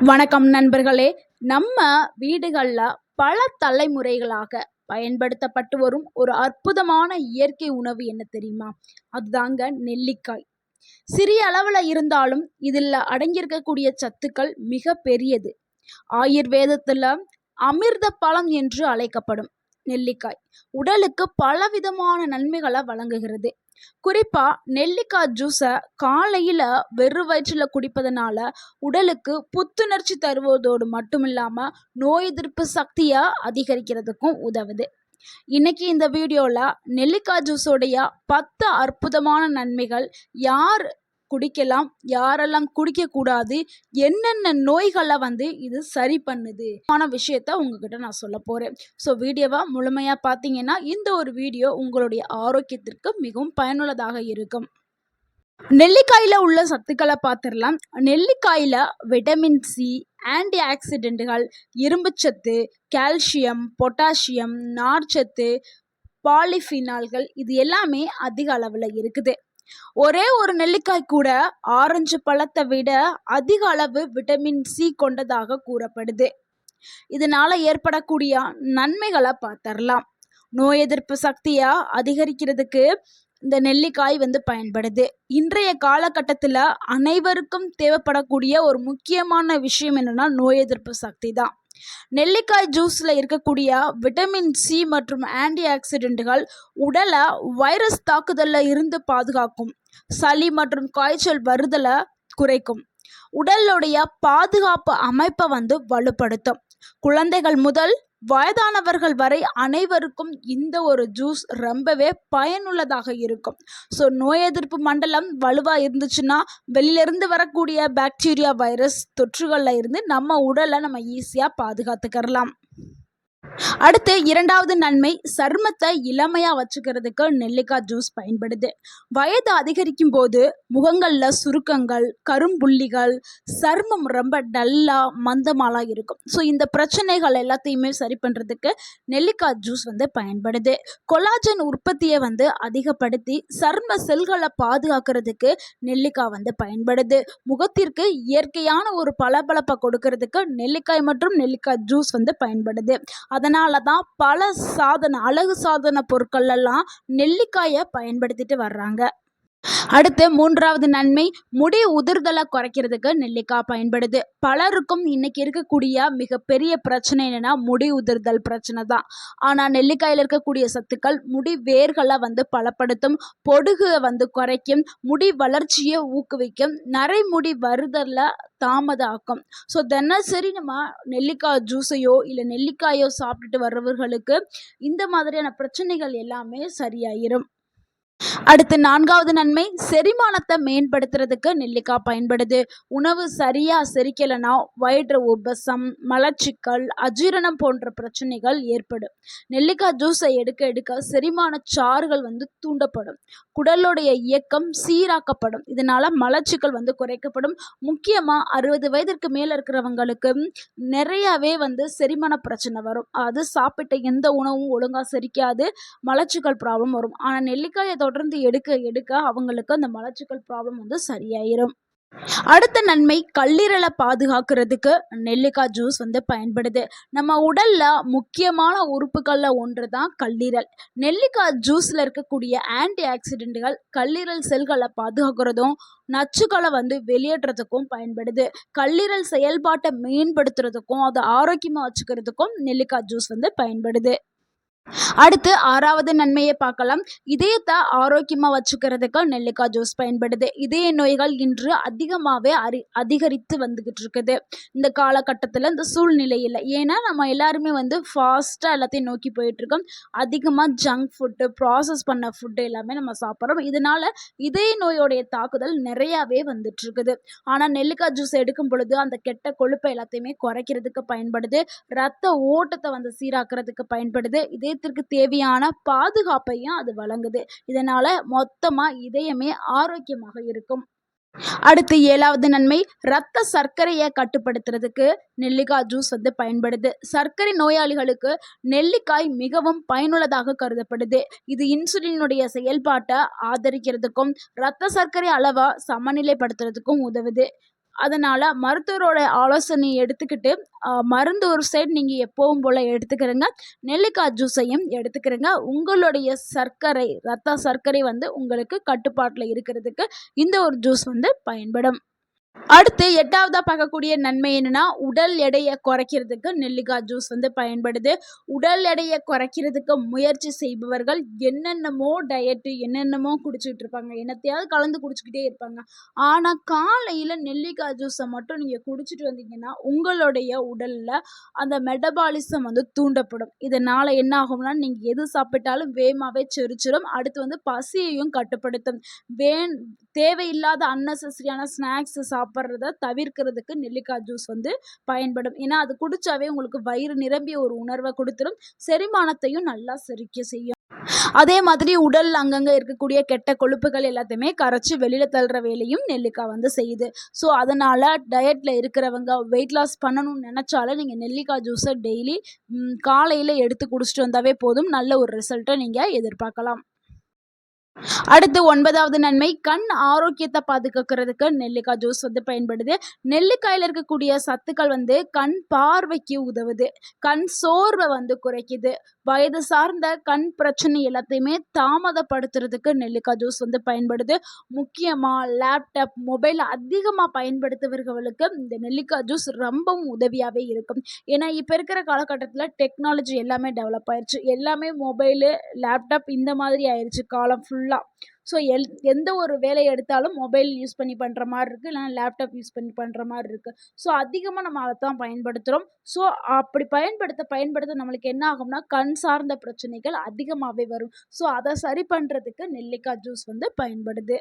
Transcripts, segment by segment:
வணக்கம் நண்பர்களே. நம்ம வீடுகள்ல பல தலைமுறைகளாக பயன்படுத்தப்பட்டு வரும் ஒரு அற்புதமான இயற்கை உணவு என்ன தெரியுமா? அதுதாங்க நெல்லிக்காய். சிறிய அளவுல இருந்தாலும் இதில் அடங்கியிருக்கக்கூடிய சத்துக்கள் மிக பெரியது. ஆயுர்வேதத்துல அமிர்த பழம் என்று அழைக்கப்படும் நெல்லிக்காய் உடலுக்கு பலவிதமான நன்மைகளை வழங்குகிறது. குறிப்பா நெல்லிக்காய் ஜூஸை காலையில வெறும் வயிற்றுல குடிப்பதனால உடலுக்கு புத்துணர்ச்சி தருவதோடு மட்டும் இல்லாம நோய் எதிர்ப்பு சக்தியை அதிகரிக்கிறதுக்கும் உதவுது. இன்னைக்கு இந்த வீடியோல நெல்லிக்காய் ஜூஸோடைய 10 அற்புதமான நன்மைகள், யார் குடிக்கலாம், யாரெல்லாம் குடிக்க கூடாது, என்னென்ன நோய்களை இது சரி பண்ணுது ஆன விஷயத்த உங்ககிட்ட நான் சொல்ல போறேன். ஸோ வீடியோவை முழுமையா பார்த்தீங்கன்னா இந்த ஒரு வீடியோ உங்களுடைய ஆரோக்கியத்திற்கு மிகவும் பயனுள்ளதாக இருக்கும். நெல்லிக்காயில உள்ள சத்துக்களை பார்த்துடலாம். நெல்லிக்காயில விட்டமின் சி, ஆன்டி ஆக்சிடென்ட்டுகள், இரும்புச்சத்து, கால்சியம், பொட்டாசியம், நார்ச்சத்து, பாலிஃபினால்கள் இது எல்லாமே அதிக அளவில் இருக்குது. ஒரே ஒரு நெல்லிக்காய் கூட ஆரஞ்சு பழத்தை விட அதிக அளவு விட்டமின் சி கொண்டதாக கூறப்படுது. இதனால ஏற்படக்கூடிய நன்மைகளை பார்த்துடலாம். நோய் எதிர்ப்பு சக்தியை அதிகரிக்கிறதுக்கு இந்த நெல்லிக்காய் பயன்படுது. இன்றைய காலகட்டத்தில் அனைவருக்கும் தேவைப்படக்கூடிய ஒரு முக்கியமான விஷயம் என்னன்னா நோய் எதிர்ப்பு சக்தி தான். நெல்லிக்காய் ஜூஸில் இருக்கக்கூடிய விட்டமின் சி மற்றும் ஆன்டி ஆக்சிடென்ட்டுகள் உடலை வைரஸ் தாக்குதலில் இருந்து பாதுகாக்கும், சளி மற்றும் காய்ச்சல் வருதலை குறைக்கும், உடலுடைய பாதுகாப்பு அமைப்பை வலுப்படுத்தும். குழந்தைகள் முதல் வயதானவர்கள் வரை அனைவருக்கும் இந்த ஒரு ஜூஸ் ரொம்பவே பயனுள்ளதாக இருக்கும். ஸோ நோய் எதிர்ப்பு மண்டலம் வலுவாக இருந்துச்சுன்னா வெளியிலிருந்து வரக்கூடிய பாக்டீரியா, வைரஸ் தொற்றுகளில் இருந்து நம்ம உடலை நம்ம ஈஸியாக பாதுகாத்துக்கிறலாம். அடுத்து இரண்டாவது நன்மை, சருமத்தை இளமையாக வச்சுக்கிறதுக்கு நெல்லிக்காய் ஜூஸ் பயன்படுது. வயது அதிகரிக்கும் போது முகங்களில் சுருக்கங்கள், கரும்புள்ளிகள், சருமம் ரொம்ப டல்லாக மந்தமாலாம் இருக்கும். ஸோ இந்த பிரச்சனைகள் எல்லாத்தையுமே சரி பண்ணுறதுக்கு நெல்லிக்காய் ஜூஸ் பயன்படுது. கொலாஜன் உற்பத்தியை அதிகப்படுத்தி சரும செல்களை பாதுகாக்கிறதுக்கு நெல்லிக்காய் பயன்படுது. முகத்திற்கு இயற்கையான ஒரு பளபளப்பை கொடுக்கறதுக்கு நெல்லிக்காய் மற்றும் நெல்லிக்காய் ஜூஸ் பயன்படுது. அதனால தான் பல அழகு சாதன பொருட்கள் எல்லாம் நெல்லிக்காயை பயன்படுத்திட்டு வர்றாங்க. அடுத்து மூன்றாவது நன்மை, முடி உதிர்தலை குறைக்கிறதுக்கு நெல்லிக்காய் பயன்படுது. பலருக்கும் இன்னைக்கு இருக்கக்கூடிய மிகப்பெரிய பிரச்சனை என்னன்னா முடி உதிர்தல் பிரச்சனை தான். ஆனால் நெல்லிக்காயில் இருக்கக்கூடிய சத்துக்கள் முடி வேர்களை பலப்படுத்தும், பொடுகு குறைக்கும், முடி வளர்ச்சியை ஊக்குவிக்கும், நரைமுடி வருதலை தாமதாக்கும். ஸோ தினசரி நம்ம நெல்லிக்காய் ஜூஸையோ இல்லை நெல்லிக்காயோ சாப்பிட்டுட்டு வர்றவர்களுக்கு இந்த மாதிரியான பிரச்சனைகள் எல்லாமே சரியாயிரும். அடுத்து நான்காவது நன்மை, செரிமானத்தை மேம்படுத்துறதுக்கு நெல்லிக்காய் பயன்படுது. உணவு சரியா செரிக்கலைன்னா வயிற்று உபசம், மலச்சிக்கல், அஜீரணம் போன்ற பிரச்சனைகள் ஏற்படும். நெல்லிக்காய் ஜூஸை எடுக்க எடுக்க செரிமான சாறுகள் தூண்டப்படும், குடலுடைய இயக்கம் சீராக்கப்படும். இதனால மலச்சிக்கல் குறைக்கப்படும். முக்கியமாக 60 வயதிற்கு மேலே இருக்கிறவங்களுக்கு நிறையாவே செரிமான பிரச்சனை வரும். அது சாப்பிட்ட எந்த உணவும் ஒழுங்காக செரிக்காது, மலச்சிக்கல் ப்ராப்ளம் வரும். ஆனால் நெல்லிக்காயை தொடர்ந்து எடுக்க எடுக்க அவங்களுக்கு அந்த மலச்சிக்கல் ப்ராப்ளம் சரியாயிரும். அடுத்த நன்மை, கல்லீரலை பாதுகாக்கிறதுக்கு நெல்லிக்காய் ஜூஸ் பயன்படுது. நம்ம உடல்ல முக்கியமான உறுப்புகள்ல ஒன்று தான் கல்லீரல். நெல்லிக்காய் ஜூஸ்ல இருக்கக்கூடிய ஆன்டி ஆக்சிடென்ட்டுகள் கல்லீரல் செல்களை பாதுகாக்கிறதும் நச்சுக்களை வெளியேற்றதுக்கும் பயன்படுது. கல்லீரல் செயல்பாட்டை மேம்படுத்துறதுக்கும் அதை ஆரோக்கியமாக வச்சுக்கிறதுக்கும் நெல்லிக்காய் ஜூஸ் பயன்படுது. அடுத்து ஆறாவது நன்மையை பார்க்கலாம். இதயத்தை ஆரோக்கியமாக வச்சுக்கிறதுக்கு நெல்லிக்காய் ஜூஸ் பயன்படுது. இதய நோய்கள் இன்று அதிகமாகவே அதிகரித்து வந்துக்கிட்டு இருக்குது இந்த காலகட்டத்தில், இந்த சூழ்நிலையில். ஏன்னா நம்ம எல்லாருமே ஃபாஸ்ட்டாக எல்லாத்தையும் நோக்கி போயிட்டுருக்கோம். அதிகமாக ஜங்க் ஃபுட்டு, ப்ராசஸ் பண்ண ஃபுட்டு எல்லாமே நம்ம சாப்பிட்றோம். இதனால் இதய நோயோடைய தாக்குதல் நிறையாவே வந்துட்டுருக்குது. ஆனால் நெல்லிக்காய் ஜூஸ் எடுக்கும் பொழுது அந்த கெட்ட கொழுப்பை எல்லாத்தையுமே குறைக்கிறதுக்கு பயன்படுது. ரத்த ஓட்டத்தை சீராக்கிறதுக்கு பயன்படுது. இதயத்திற்கு தேவையான பாதுகாப்பையும் அது வழங்குது. இதனால மொத்தமா இதயமே ஆரோக்கியமாக இருக்கும். அடுத்து ஏழாவது நன்மை, இரத்த சர்க்கரையை கட்டுப்படுத்துறதுக்கு நெல்லிக்காய் ஜூஸ் பயன்படுது. சர்க்கரை நோயாளிகளுக்கு நெல்லிக்காய் மிகவும் பயனுள்ளதாக கருதப்படுது. இது இன்சுலினுடைய செயல்பாட்டை ஆதரிக்கிறதுக்கும் இரத்த சர்க்கரை அளவை சமநிலைப்படுத்துறதுக்கும் உதவுது. அதனால் மருத்துவரோட ஆலோசனை எடுத்துக்கிட்டு மருந்து ஒரு சைடு நீங்கள் எப்பவும் போல் எடுத்துக்கிறங்க, நெல்லிக்காய் ஜூஸையும் எடுத்துக்கிறங்க. உங்களுடைய சர்க்கரை ரத்த சர்க்கரை வந்து உங்களுக்கு கட்டுப்பாட்டில் இருக்கிறதுக்கு இந்த ஒரு ஜூஸ் வந்து பயன்படும். அடுத்து 8வதா பார்க்கக்கூடிய நன்மை என்னன்னா, உடல் எடையை குறைக்கிறதுக்கு நெல்லிக்காய் ஜூஸ் வந்து பயன்படுது. உடல் எடையை குறைக்கிறதுக்கு முயற்சி செய்பவர்கள் என்னென்னமோ டயட்டு என்னென்னமோ குடிச்சிட்டு இருப்பாங்க, என்னத்தையாவது கலந்து குடிச்சிக்கிட்டே இருப்பாங்க. ஆனால் காலையில் நெல்லிக்காய் ஜூஸை மட்டும் நீங்கள் குடிச்சிட்டு வந்தீங்கன்னா உங்களுடைய உடலில் அந்த மெட்டபாலிசம் வந்து தூண்டப்படும். இதனால் என்ன ஆகும்னா, நீங்கள் எது சாப்பிட்டாலும் வேகமாகவே செரிச்சிடும். அடுத்து வந்து பசியையும் கட்டுப்படுத்தும். தேவையில்லாத அன்னெசரியான ஸ்நாக்ஸ் சாப்பிட்றத தவிர்க்கிறதுக்கு நெல்லிக்காய் ஜூஸ் வந்து பயன்படும். ஏன்னா அது குடிச்சாவே உங்களுக்கு வயிறு நிரம்பிய ஒரு உணர்வை கொடுத்துரும், செரிமானத்தையும் நல்லா செரிக்க செய்யும். அதே மாதிரி உடல் அங்கங்கே இருக்கக்கூடிய கெட்ட கொழுப்புகள் எல்லாத்தையுமே கரைச்சி வெளியில் தள்ளுற வேலையும் நெல்லிக்காய் வந்து செய்யுது. ஸோ அதனால் டயட்டில் இருக்கிறவங்க வெயிட் லாஸ் பண்ணணும்னு நினச்சாலும் நீங்கள் நெல்லிக்காய் ஜூஸை டெய்லி காலையில் எடுத்து குடிச்சிட்டு வந்தாவே போதும், நல்ல ஒரு ரிசல்ட்டை நீங்கள் எதிர்பார்க்கலாம். அடுத்து 9வது நன்மை, கண் ஆரோக்கியத்தை பாதுகாக்கிறதுக்கு நெல்லிக்காய் ஜூஸ் வந்து பயன்படுது. நெல்லிக்காயில் இருக்கக்கூடிய சத்துக்கள் வந்து கண் பார்வைக்கு உதவுது, கண் சோர்வை வந்து குறைக்குது, வயது சார்ந்த கண் பிரச்சனை எல்லாத்தையுமே தாமதப்படுத்துறதுக்கு நெல்லிக்காய் ஜூஸ் வந்து பயன்படுது. முக்கியமாக லேப்டாப் மொபைல் அதிகமாக பயன்படுத்துபவர்களுக்கு இந்த நெல்லிக்காய் ஜூஸ் ரொம்பவும் உதவியாகவே இருக்கும். ஏன்னா இப்போ இருக்கிற காலகட்டத்தில் டெக்னாலஜி எல்லாமே டெவலப் ஆயிடுச்சு, எல்லாமே மொபைலு லேப்டாப் இந்த மாதிரி ஆயிடுச்சு காலம் ஃபுல்லாக. ஸோ எந்த ஒரு வேலையை எடுத்தாலும் மொபைல் யூஸ் பண்ணி பண்ணுற மாதிரி இருக்குது, இல்லைனா லேப்டாப் யூஸ் பண்ணி பண்ணுற மாதிரி இருக்குது. ஸோ அதிகமாக நம்ம அதை தான் பயன்படுத்துகிறோம். ஸோ அப்படி பயன்படுத்த நம்மளுக்கு என்ன ஆகும்னா, கண் சார்ந்த பிரச்சனைகள் அதிகமாகவே வரும். ஸோ அதை சரி பண்ணுறதுக்கு நெல்லிக்காய் ஜூஸ் வந்து பயன்படுது.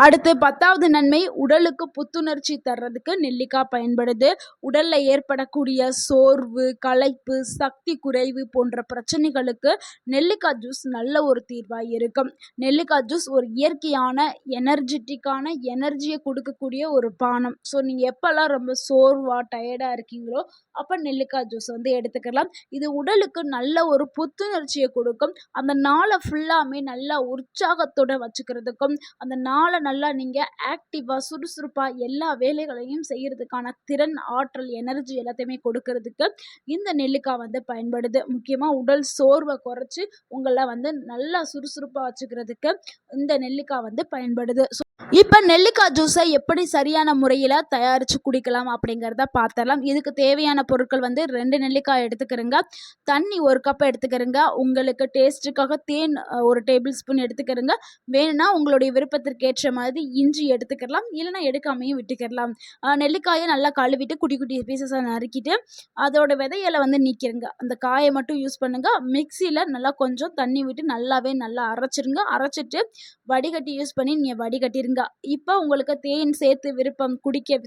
அடுத்து 10வது நன்மை, உடலுக்கு புத்துணர்ச்சி தர்றதுக்கு நெல்லிக்காய் பயன்படுது. உடலில் ஏற்படக்கூடிய சோர்வு, களைப்பு, சக்தி குறைவு போன்ற பிரச்சனைகளுக்கு நெல்லிக்காய் ஜூஸ் நல்ல ஒரு தீர்வாக இருக்கும். நெல்லிக்காய் ஜூஸ் ஒரு இயற்கையான எனர்ஜியை கொடுக்கக்கூடிய ஒரு பானம். ஸோ நீங்கள் எப்போல்லாம் ரொம்ப சோர்வாக டயர்டாக இருக்கீங்களோ அப்போ நெல்லிக்காய் ஜூஸ் வந்து எடுத்துக்கலாம். இது உடலுக்கு நல்ல ஒரு புத்துணர்ச்சியை கொடுக்கும். அந்த நாளை ஃபுல்லாமே நல்லா உற்சாகத்தோடு வச்சுக்கிறதுக்கும், அந்த நாளை நல்லா நீங்கள் ஆக்டிவாக சுறுசுறுப்பாக எல்லா வேலைகளையும் செய்கிறதுக்கான திறன், ஆற்றல், எனர்ஜி எல்லாத்தையுமே கொடுக்கறதுக்கு இந்த நெல்லிக்காய் வந்து பயன்படுது. முக்கியமாக உடல் சோர்வை குறைச்சி உங்களை வந்து நல்லா சுறுசுறுப்பாக வச்சுக்கிறதுக்கு இந்த நெல்லிக்காய் வந்து பயன்படுது. இப்போ நெல்லிக்காய் ஜூஸை எப்படி சரியான முறையில் தயாரித்து குடிக்கலாம் அப்படிங்கிறத பார்த்துடலாம். இதுக்கு தேவையான பொருட்கள் வந்து 2 நெல்லிக்காய் எடுத்துக்கிறங்க, தண்ணி 1 கப் எடுத்துக்கிறங்க, உங்களுக்கு டேஸ்ட்டுக்காக தேன் 1 டேபிள் ஸ்பூன் எடுத்துக்கிறங்க, வேணும்னா உங்களுடைய விருப்பத்திற்கு ஏற்ற மாதிரி இஞ்சி எடுத்துக்கலாம், இல்லைனா எடுக்காமையும் விட்டுக்கிடலாம். நெல்லிக்காயை நல்லா கழுவிட்டு குட்டி குட்டி பீசஸாக நறுக்கிட்டு அதோட விதையில வந்து நீக்கிடுங்க. அந்த காயை மட்டும் யூஸ் பண்ணுங்கள். மிக்சியில் நல்லா கொஞ்சம் தண்ணி விட்டு நல்லா அரைச்சிருங்க. அரைச்சிட்டு வடிகட்டி யூஸ் பண்ணி நீங்கள் வடிகட்டிருங்க. இப்போ உங்களுக்கு தேன் சேர்த்து விருப்பம்,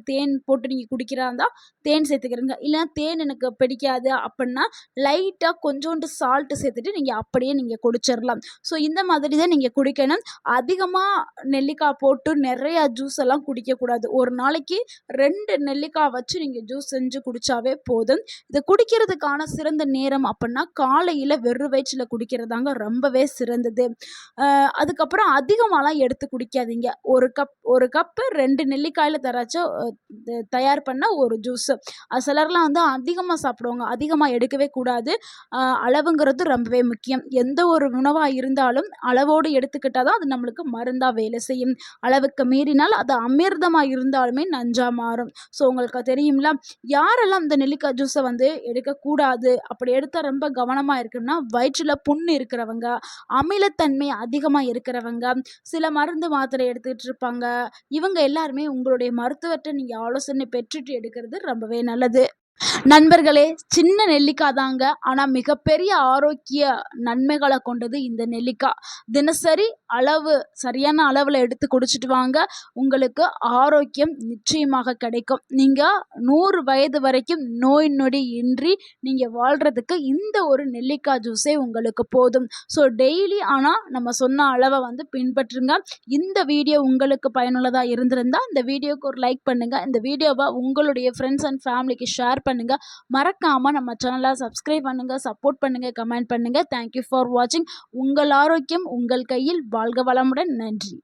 தேன் போட்டு நீங்கள் குடிக்கிறா இருந்தால் தேன் சேர்த்துக்கிறங்க. இல்லைனா தேன் எனக்கு பிடிக்காது அப்படின்னா லைட்டாக கொஞ்சோண்டு சால்ட்டு சேர்த்துட்டு நீங்கள் அப்படியே நீங்கள் குடிச்சிடலாம். ஸோ இந்த மாதிரி தான் நீங்கள் குடிக்கணும். அதிகமாக நெல்லிக்காய் போட்டு நிறையா ஜூஸ் எல்லாம் குடிக்கக்கூடாது. ஒரு நாளைக்கு 2 நெல்லிக்காய் வச்சு நீங்கள் ஜூஸ் செஞ்சு குடித்தாவே போதும். இதை குடிக்கிறதுக்கான சிறந்த நேரம் அப்படின்னா காலையில் வெறும் வயிற்றில் குடிக்கிறதாங்க ரொம்பவே சிறந்தது. அதுக்கப்புறம் அதிகமாகலாம் எடுத்து குடிக்காதீங்க. ஒரு கப்பு 2 நெல்லிக்காயில் தயார் பண்ண ஒரு ஜூஸு. சிலர்லாம் வந்து அதிகமாக சாப்பிடுவாங்க, அதிகமாக எடுக்கவே கூடாது. அளவுங்கிறது ரொம்பவே முக்கியம். எந்த ஒரு உணவாக இருந்தாலும் அளவோடு எடுத்துக்கிட்டால் தான் அது நம்மளுக்கு மருந்தாக வேலை செய்யும். அளவுக்கு மீறினால் அது அமிர்தமாக இருந்தாலுமே நஞ்சாக மாறும். ஸோ உங்களுக்கு தெரியுங்களா, யாரெல்லாம் இந்த நெல்லிக்காய் ஜூஸை வந்து எடுக்கக்கூடாது, அப்படி எடுத்தால் ரொம்ப கவனமாக இருக்குன்னா, வயிற்றில் புண்ணு இருக்கிறவங்க, அமிலத்தன்மை அதிகமாக இருக்கிறவங்க, சில மருந்து மாத்திரை எடுத்துக்கிட்டு இருப்பாங்க, இவங்க எல்லாருமே உங்களுடைய மருத்துவர்கிட்ட நீங்கள் ஆலோசனை பெற்றுட்டு எடுக்கிறது ரொம்பவே நல்லது. நண்பர்களே, சின்ன நெல்லிக்காய் தாங்க, ஆனால் மிகப்பெரிய ஆரோக்கிய நன்மைகளை கொண்டது இந்த நெல்லிக்காய். தினசரி சரியான அளவில் எடுத்து குடிச்சிட்டு வாங்க, உங்களுக்கு ஆரோக்கியம் நிச்சயமாக கிடைக்கும். நீங்கள் 100 வயது வரைக்கும் நோய் நொடி இன்றி நீங்கள் வாழ்கிறதுக்கு இந்த ஒரு நெல்லிக்காய் ஜூஸே உங்களுக்கு போதும். ஸோ டெய்லி ஆனால் நம்ம சொன்ன அளவை வந்து பின்பற்றுங்க. இந்த வீடியோ உங்களுக்கு பயனுள்ளதாக இருந்திருந்தால் இந்த வீடியோக்கு ஒரு லைக் பண்ணுங்கள். இந்த வீடியோவை உங்களுடைய ஃப்ரெண்ட்ஸ் அண்ட் ஃபேமிலிக்கு ஷேர் பண்ணுங்க. மறக்காம நம்ம சேனலை சப்ஸ்கிரைப் பண்ணுங்க, சப்போர்ட் பண்ணுங்க, கமெண்ட் பண்ணுங்க. தேங்க்யூ ஃபார் வாட்சிங். உங்கள் ஆரோக்கியம் உங்கள் கையில். வாழ்க வளமுடன். நன்றி.